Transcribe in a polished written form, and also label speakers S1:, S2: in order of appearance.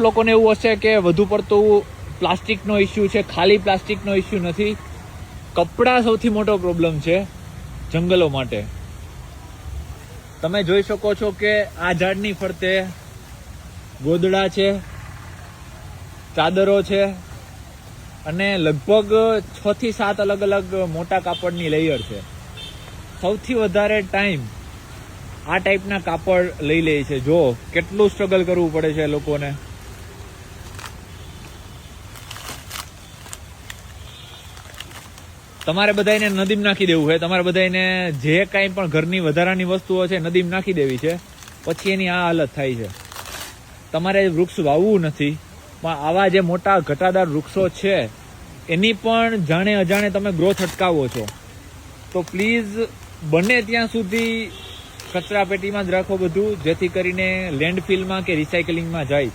S1: લોકોને એવું હશે કે વધુ પડતું પ્લાસ્ટિકનો ઇસ્યુ છે, ખાલી પ્લાસ્ટિકનો ઇસ્યુ નથી. કપડાં સૌથી મોટો પ્રોબ્લેમ છે જંગલો માટે. તમે જોઈ શકો છો કે આ ઝાડની ફરતે ગોદડા છે, ચાદરો છે અને લગભગ 6 થી 7 અલગ અલગ મોટા કાપડની લેયર છે. સૌથી વધારે ટાઈમ આ ટાઈપના કાપડ લઈ લે છે. જો કેટલું સ્ટ્રગલ કરવું પડે છે લોકોને. તમારે બધાને નદીમાં નાખી દેવું છે. તમારે બધાને જે કાંઈ પણ ઘરની વધારાની વસ્તુઓ છે નદીમાં નાખી દેવી છે. પછી એની આ હાલત થાય છે. તમારે વૃક્ષ વાવવું નથી, પણ આવા જે મોટા ઘટાદાર વૃક્ષો છે એની પણ જાણે અજાણે તમે ગ્રોથ અટકાવો છો. તો પ્લીઝ બને ત્યાં સુધી કચરા પેટીમાં જ રાખો બધું, જેથી કરીને લેન્ડફિલમાં કે રિસાયકલિંગમાં જાય.